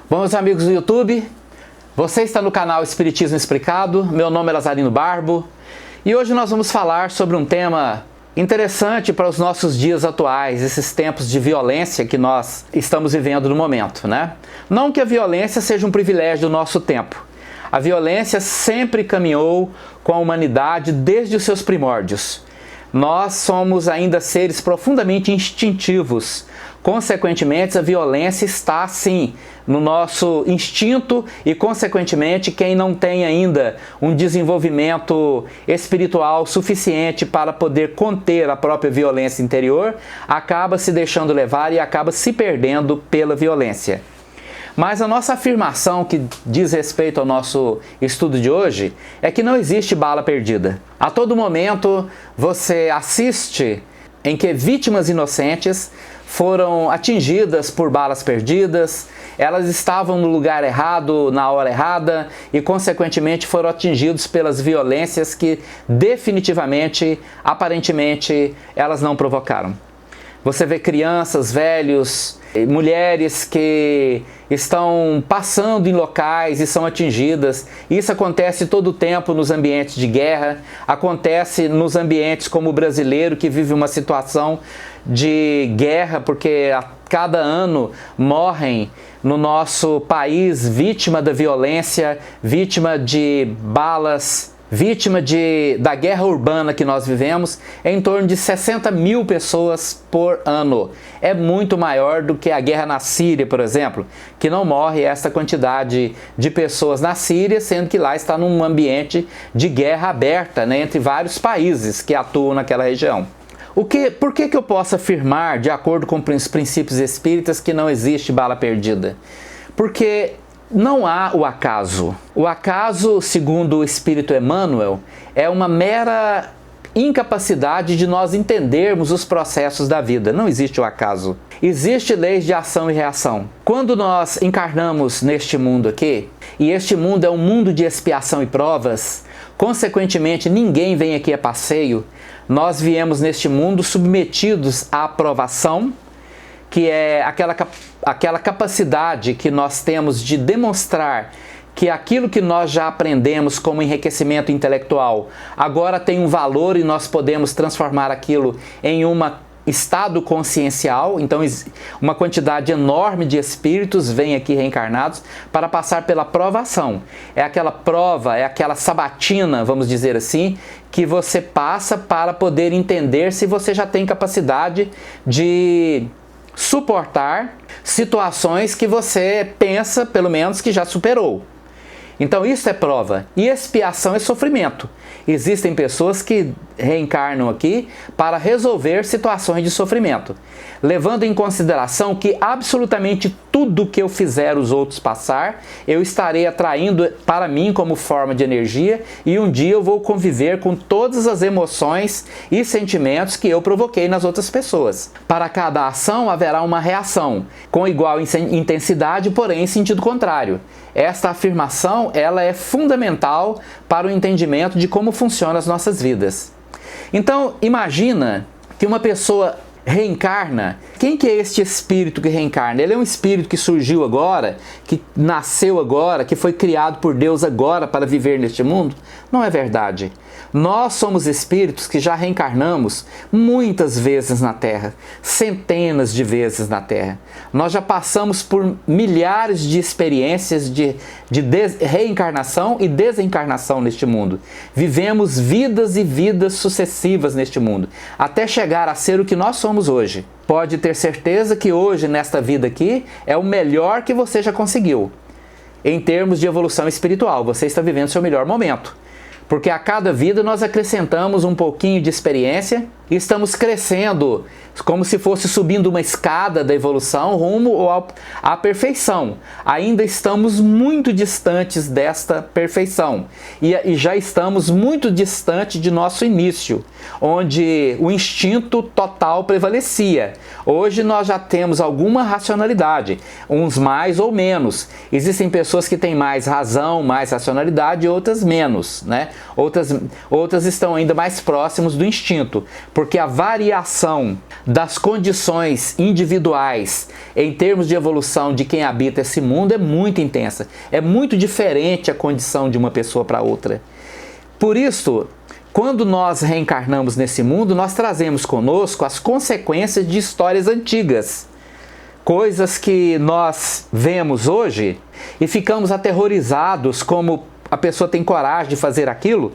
Bom, meus amigos do YouTube, você está no canal Espiritismo Explicado, meu nome é Lazarino Barbo e hoje nós vamos falar sobre um tema interessante para os nossos dias atuais, esses tempos de violência que nós estamos vivendo no momento, né? Não que a violência seja um privilégio do nosso tempo. A violência sempre caminhou com a humanidade desde os seus primórdios. Nós somos ainda seres profundamente instintivos. Consequentemente, a violência está, sim, no nosso instinto e, consequentemente, quem não tem ainda um desenvolvimento espiritual suficiente para poder conter a própria violência interior, acaba se deixando levar e acaba se perdendo pela violência. Mas a nossa afirmação que diz respeito ao nosso estudo de hoje é que não existe bala perdida. A todo momento você assiste em que vítimas inocentes foram atingidas por balas perdidas, elas estavam no lugar errado, na hora errada e, consequentemente, foram atingidos pelas violências que definitivamente, aparentemente, elas não provocaram. Você vê crianças, velhos, mulheres que estão passando em locais e são atingidas. Isso acontece todo o tempo nos ambientes de guerra, acontece nos ambientes como o brasileiro que vive uma situação de guerra, porque a cada ano morrem no nosso país vítima da violência, vítima de balas, vítima da guerra urbana que nós vivemos, em torno de 60 mil pessoas por ano. É muito maior do que a guerra na Síria, por exemplo, que não morre essa quantidade de pessoas na Síria, sendo que lá está num ambiente de guerra aberta, né, entre vários países que atuam naquela região. Por que eu posso afirmar, de acordo com os princípios espíritas, que não existe bala perdida? Porque não há o acaso. O acaso, segundo o Espírito Emmanuel, é uma mera incapacidade de nós entendermos os processos da vida. Não existe o acaso. Existe leis de ação e reação. Quando nós encarnamos neste mundo aqui, e este mundo é um mundo de expiação e provas, consequentemente ninguém vem aqui a passeio, nós viemos neste mundo submetidos à aprovação, que é aquela capacidade que nós temos de demonstrar que aquilo que nós já aprendemos como enriquecimento intelectual agora tem um valor e nós podemos transformar aquilo em um estado consciencial. Então uma quantidade enorme de espíritos vêm aqui reencarnados para passar pela provação. É aquela prova, é aquela sabatina, vamos dizer assim, que você passa para poder entender se você já tem capacidade de suportar situações que você pensa, pelo menos, que já superou. Então isso é prova. E expiação é sofrimento. Existem pessoas que reencarnam aqui para resolver situações de sofrimento, levando em consideração que absolutamente tudo que eu fizer os outros passar, eu estarei atraindo para mim como forma de energia e um dia eu vou conviver com todas as emoções e sentimentos que eu provoquei nas outras pessoas. Para cada ação haverá uma reação, com igual intensidade, porém em sentido contrário. Esta afirmação ela é fundamental para o entendimento de como funcionam as nossas vidas. Então, imagina que uma pessoa reencarna. Quem que é este espírito que reencarna? Ele é um espírito que surgiu agora, que nasceu agora, que foi criado por Deus agora para viver neste mundo? Não é verdade. Nós somos espíritos que já reencarnamos muitas vezes na Terra, centenas de vezes na Terra. Nós já passamos por milhares de experiências de reencarnação e desencarnação neste mundo. Vivemos vidas e vidas sucessivas neste mundo, até chegar a ser o que nós somos hoje. Pode ter certeza que hoje, nesta vida aqui, é o melhor que você já conseguiu. Em termos de evolução espiritual, você está vivendo seu melhor momento. Porque a cada vida nós acrescentamos um pouquinho de experiência e estamos crescendo como se fosse subindo uma escada da evolução rumo à perfeição. Ainda estamos muito distantes desta perfeição e já estamos muito distante de nosso início, onde o instinto total prevalecia. Hoje nós já temos alguma racionalidade, uns mais ou menos. Existem pessoas que têm mais razão, mais racionalidade e outras menos, né? Outras estão ainda mais próximos do instinto, porque a variação das condições individuais em termos de evolução de quem habita esse mundo é muito intensa. É muito diferente a condição de uma pessoa para outra. Por isso, quando nós reencarnamos nesse mundo, nós trazemos conosco as consequências de histórias antigas. Coisas que nós vemos hoje e ficamos aterrorizados como a pessoa tem coragem de fazer aquilo,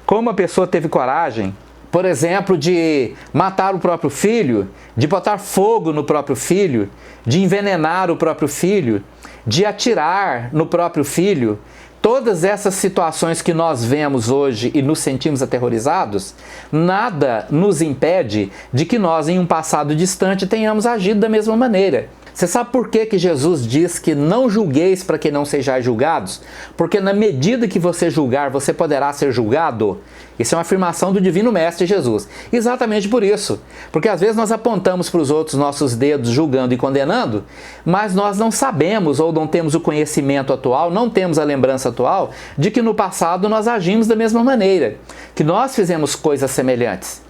como a pessoa teve coragem, por exemplo, de matar o próprio filho, de botar fogo no próprio filho, de envenenar o próprio filho, de atirar no próprio filho. Todas essas situações que nós vemos hoje e nos sentimos aterrorizados, nada nos impede de que nós, em um passado distante, tenhamos agido da mesma maneira. Você sabe por que Jesus diz que não julgueis para que não sejais julgados? Porque na medida que você julgar, você poderá ser julgado. Isso é uma afirmação do Divino Mestre Jesus. Exatamente por isso. Porque às vezes nós apontamos para os outros nossos dedos julgando e condenando, mas nós não sabemos ou não temos o conhecimento atual, não temos a lembrança atual de que no passado nós agimos da mesma maneira, que nós fizemos coisas semelhantes.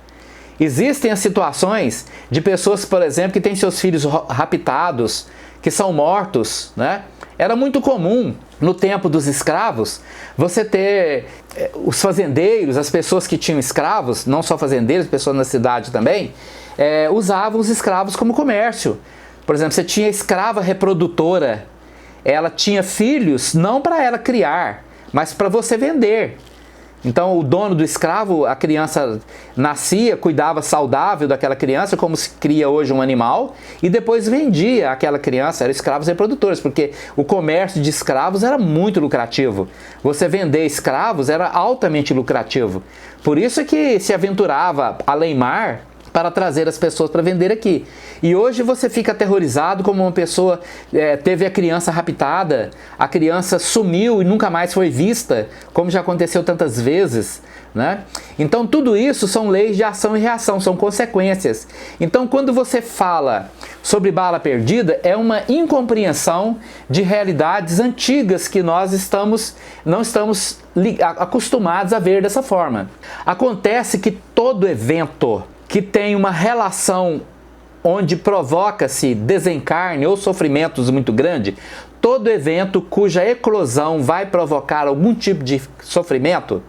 Existem as situações de pessoas, por exemplo, que têm seus filhos raptados, que são mortos, né? Era muito comum, no tempo dos escravos, você ter os fazendeiros, as pessoas que tinham escravos, não só fazendeiros, pessoas na cidade também, usavam os escravos como comércio. Por exemplo, você tinha escrava reprodutora, ela tinha filhos não para ela criar, mas para você vender. Então o dono do escravo, a criança nascia, cuidava saudável daquela criança, como se cria hoje um animal, e depois vendia aquela criança, eram escravos reprodutores, porque o comércio de escravos era muito lucrativo. Você vender escravos era altamente lucrativo. Por isso é que se aventurava além-mar para trazer as pessoas para vender aqui. E hoje você fica aterrorizado como uma pessoa teve a criança raptada, a criança sumiu e nunca mais foi vista, como já aconteceu tantas vezes, né? Então tudo isso são leis de ação e reação, são consequências. Então quando você fala sobre bala perdida, é uma incompreensão de realidades antigas que nós não estamos acostumados a ver dessa forma. Acontece que todo evento que tem uma relação onde provoca-se desencarne ou sofrimentos muito grande, todo evento cuja eclosão vai provocar algum tipo de sofrimento,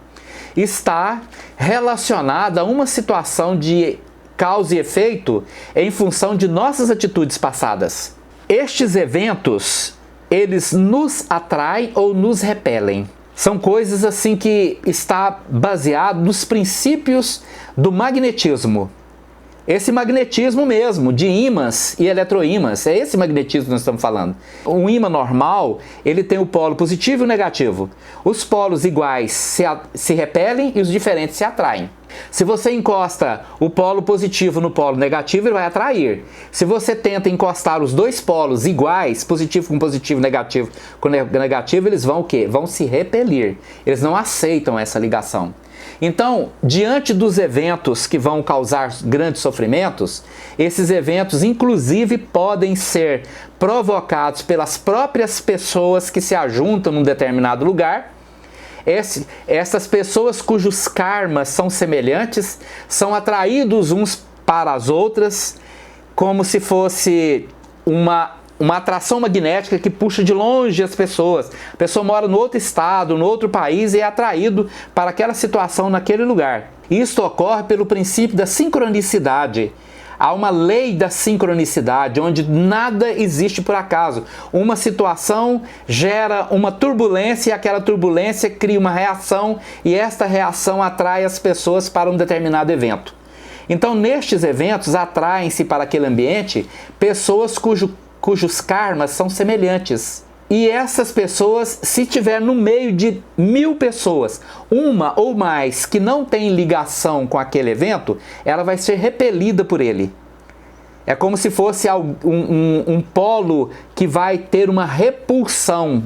está relacionado a uma situação de causa e efeito em função de nossas atitudes passadas. Estes eventos, eles nos atraem ou nos repelem. São coisas assim que está baseado nos princípios do magnetismo. Esse magnetismo mesmo, de ímãs e eletroímãs, é esse magnetismo que nós estamos falando. Um ímã normal, ele tem o polo positivo e o negativo. Os polos iguais se repelem e os diferentes se atraem. Se você encosta o polo positivo no polo negativo, ele vai atrair. Se você tenta encostar os dois polos iguais, positivo com positivo, negativo com negativo, eles vão o quê? Vão se repelir. Eles não aceitam essa ligação. Então, diante dos eventos que vão causar grandes sofrimentos, esses eventos inclusive podem ser provocados pelas próprias pessoas que se ajuntam num determinado lugar. Essas pessoas cujos karmas são semelhantes são atraídos uns para as outras, como se fosse uma atração magnética que puxa de longe as pessoas. A pessoa mora no outro estado, no outro país e é atraído para aquela situação naquele lugar. Isto ocorre pelo princípio da sincronicidade. Há uma lei da sincronicidade, onde nada existe por acaso. Uma situação gera uma turbulência e aquela turbulência cria uma reação e esta reação atrai as pessoas para um determinado evento. Então, nestes eventos, atraem-se para aquele ambiente pessoas cujos karmas são semelhantes. E essas pessoas, se tiver no meio de 1000 pessoas, uma ou mais que não tem ligação com aquele evento, ela vai ser repelida por ele. É como se fosse um polo que vai ter uma repulsão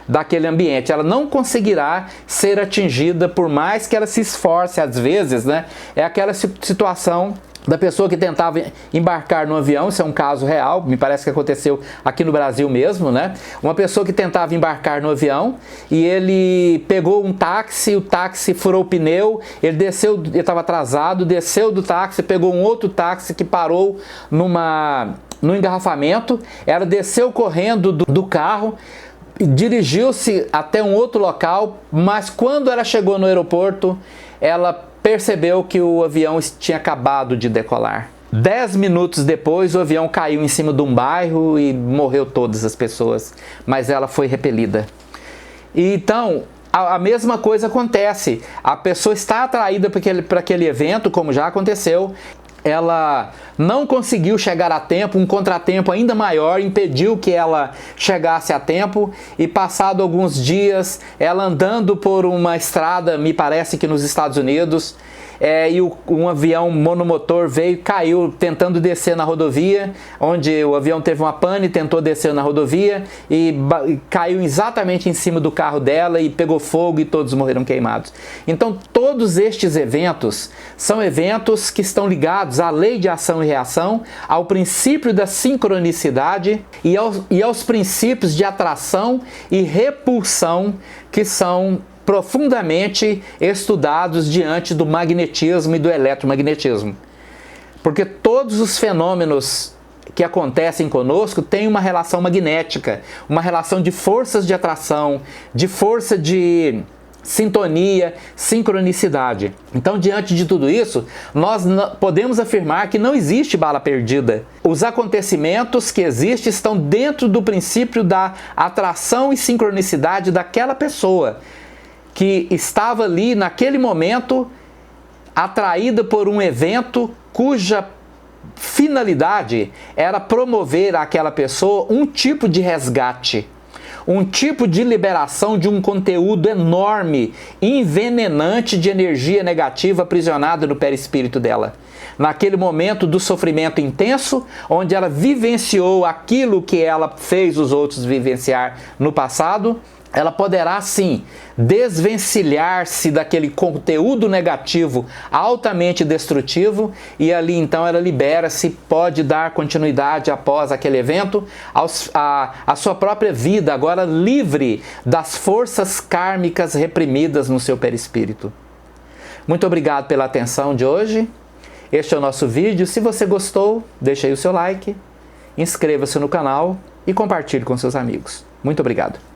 daquele ambiente. Ela não conseguirá ser atingida por mais que ela se esforce às vezes, né? É aquela situação da pessoa que tentava embarcar no avião. Isso é um caso real, me parece que aconteceu aqui no Brasil mesmo, né? Uma pessoa que tentava embarcar no avião e ele pegou um táxi, o táxi furou o pneu, ele desceu, ele estava atrasado, desceu do táxi, pegou um outro táxi que parou no engarrafamento, ela desceu correndo do carro, dirigiu-se até um outro local, mas quando ela chegou no aeroporto, ela percebeu que o avião tinha acabado de decolar. 10 minutos depois, o avião caiu em cima de um bairro e morreu todas as pessoas, mas ela foi repelida. E então, a mesma coisa acontece. A pessoa está atraída para aquele evento, como já aconteceu. Ela não conseguiu chegar a tempo, um contratempo ainda maior impediu que ela chegasse a tempo, e passado alguns dias, ela andando por uma estrada, me parece que nos Estados Unidos, e um avião monomotor veio, caiu tentando descer na rodovia, onde o avião teve uma pane, tentou descer na rodovia e caiu exatamente em cima do carro dela e pegou fogo e todos morreram queimados. Então todos estes eventos são eventos que estão ligados à lei de ação e reação, ao princípio da sincronicidade e aos princípios de atração e repulsão que são profundamente estudados diante do magnetismo e do eletromagnetismo. Porque todos os fenômenos que acontecem conosco têm uma relação magnética, uma relação de forças de atração, de força de sintonia, sincronicidade. Então, diante de tudo isso, nós podemos afirmar que não existe bala perdida. Os acontecimentos que existem estão dentro do princípio da atração e sincronicidade daquela pessoa que estava ali naquele momento atraída por um evento cuja finalidade era promover àquela pessoa um tipo de resgate, um tipo de liberação de um conteúdo enorme, envenenante de energia negativa aprisionada no perispírito dela. Naquele momento do sofrimento intenso, onde ela vivenciou aquilo que ela fez os outros vivenciar no passado, ela poderá sim desvencilhar-se daquele conteúdo negativo altamente destrutivo, e ali então ela libera-se, pode dar continuidade após aquele evento à sua própria vida, agora livre das forças kármicas reprimidas no seu perispírito. Muito obrigado pela atenção de hoje. Este é o nosso vídeo. Se você gostou, deixe aí o seu like, inscreva-se no canal e compartilhe com seus amigos. Muito obrigado.